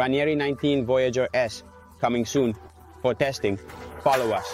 Ranieri 19 Voyager S, coming soon for testing. Follow us.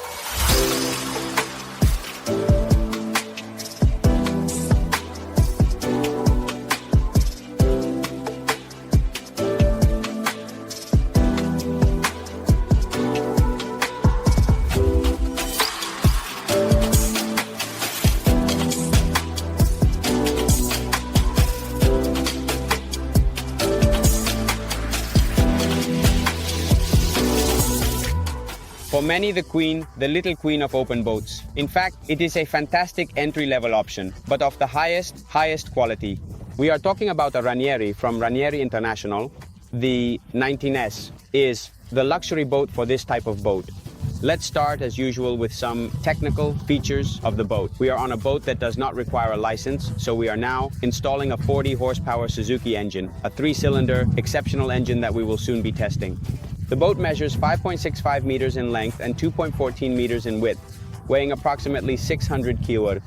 For many, the little queen of open boats. In fact, it is a fantastic entry-level option, but of the highest quality. We are talking about a Ranieri from Ranieri International. The 19S is the luxury boat for this type of boat. Let's start as usual with some technical features of the boat. We are on a boat that does not require a license, so we are now installing a 40 horsepower Suzuki engine, a 3-cylinder exceptional engine that we will soon be testing. The boat measures 5.65 meters in length and 2.14 meters in width, weighing approximately 600 kg.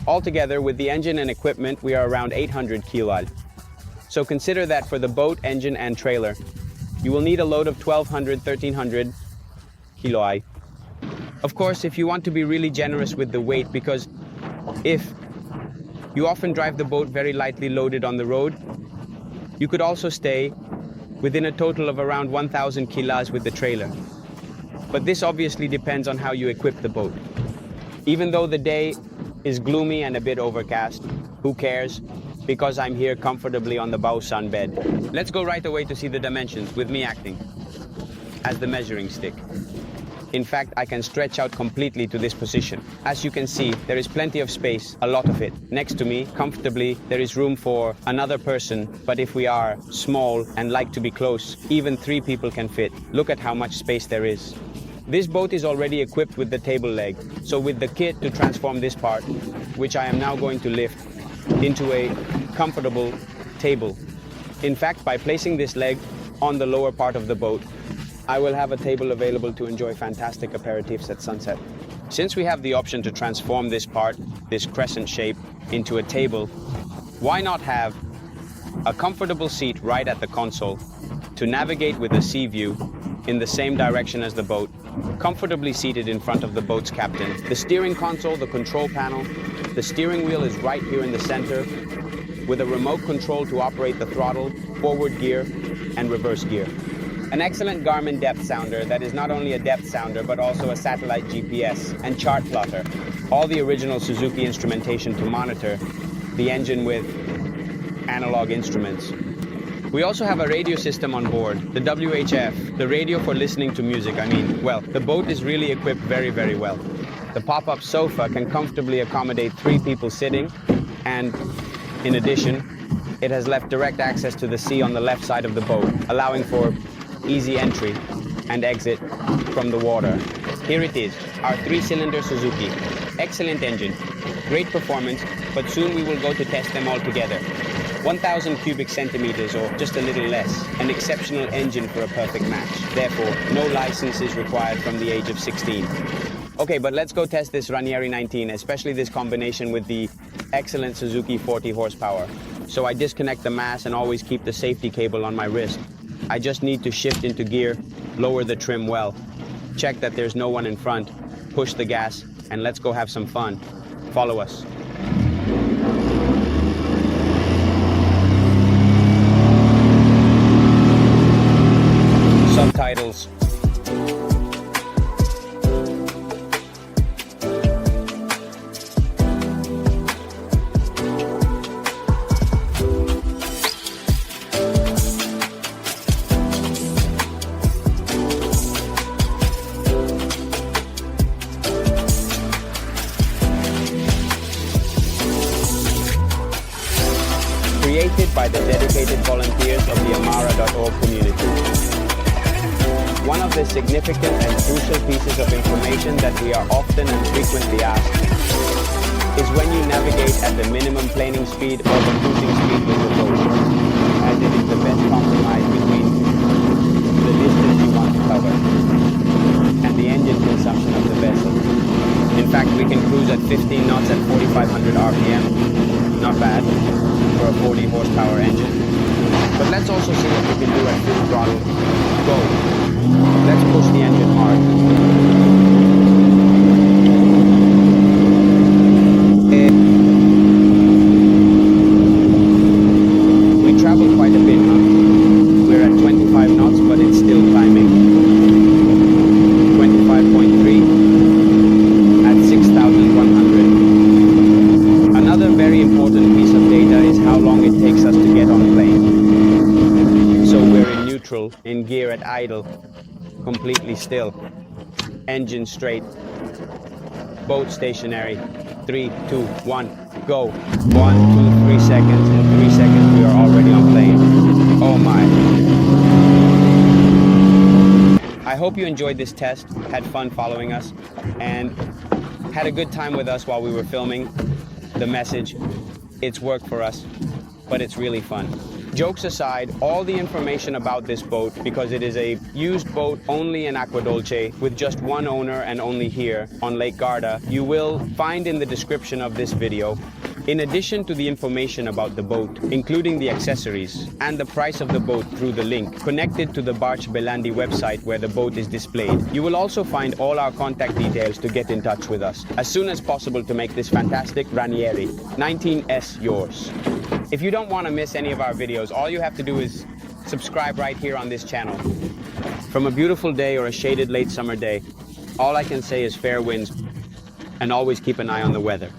Altogether, with the engine and equipment, we are around 800 kg. So consider that for the boat, engine, and trailer, you will need a load of 1,200–1,300 kg. Of course, if you want to be really generous with the weight, because if you often drive the boat very lightly loaded on the road, you could also stay within a total of around 1,000 kilos with the trailer. But this obviously depends on how you equip the boat. Even though the day is gloomy and a bit overcast, who cares? Because I'm here comfortably on the bow sunbed. Let's go right away to see the dimensions, with me acting as the measuring stick. In fact, I can stretch out completely to this position. As you can see, there is plenty of space, a lot of it. Next to me, comfortably, there is room for another person, but if we are small and like to be close, even 3 people can fit. Look at how much space there is. This boat is already equipped with the table leg, so with the kit to transform this part, which I am now going to lift, into a comfortable table. In fact, by placing this leg on the lower part of the boat, I will have a table available to enjoy fantastic aperitifs at sunset. Since we have the option to transform this part, this crescent shape, into a table, why not have a comfortable seat right at the console to navigate with a sea view in the same direction as the boat, comfortably seated in front of the boat's captain. The steering console, the control panel, the steering wheel is right here in the center, with a remote control to operate the throttle, forward gear, and reverse gear. An excellent Garmin depth sounder that is not only a depth sounder but also a satellite GPS and chart plotter. All the original Suzuki instrumentation to monitor the engine with analog instruments. We also have a radio system on board, the WHF, the radio for listening to music. Well, the boat is really equipped very well. The pop-up sofa can comfortably accommodate 3 people sitting, and in addition, it has left direct access to the sea on the left side of the boat, allowing for easy entry and exit from the water. Here it is, our 3-cylinder Suzuki. Excellent engine, great performance, but soon we will go to test them all together. 1,000 cubic centimeters or just a little less, an exceptional engine for a perfect match. Therefore, no license is required from the age of 16. Okay, but let's go test this Ranieri 19, especially this combination with the excellent Suzuki 40 horsepower. So I disconnect the mast and always keep the safety cable on my wrist. I just need to shift into gear, lower the trim well, check that there's no one in front, push the gas, and let's go have some fun. Follow us. Subtitles. Created by the dedicated volunteers of the Amara.org community. One of the significant and crucial pieces of information that we are often and frequently asked is when you navigate at the minimum planing speed or the cruising speed with the boat, as it is the best compromise between the distance you want to cover and the engine consumption of the vessel. In fact, we can cruise at 15 knots at 4,500 RPM. Not bad for a 40 horsepower engine. But let's also see what we can do at full throttle. Go. Let's push the engine hard. We travel quite a bit, huh? We're at 25 knots, but it's still climbing. 25.3 at 6,100. Another very important piece of data is how long it takes us to get on plane. So we're in neutral, in gear at idle, completely still. Engine straight. Boat stationary. 3, 2, 1, go. 1, 2, 3 seconds. In 3 seconds we are already on plane. Oh my. I hope you enjoyed this test, had fun following us, and had a good time with us while we were filming. The message, it's work for us, but it's really fun. Jokes aside, all the information about this boat, because it is a used boat only in Acqua Dolce with just one owner and only here on Lake Garda, you will find in the description of this video. In addition to the information about the boat, including the accessories and the price of the boat through the link connected to the Barch Belandi website where the boat is displayed, you will also find all our contact details to get in touch with us as soon as possible to make this fantastic Ranieri 19S yours. If you don't want to miss any of our videos, all you have to do is subscribe right here on this channel. From a beautiful day or a shaded late summer day, all I can say is fair winds and always keep an eye on the weather.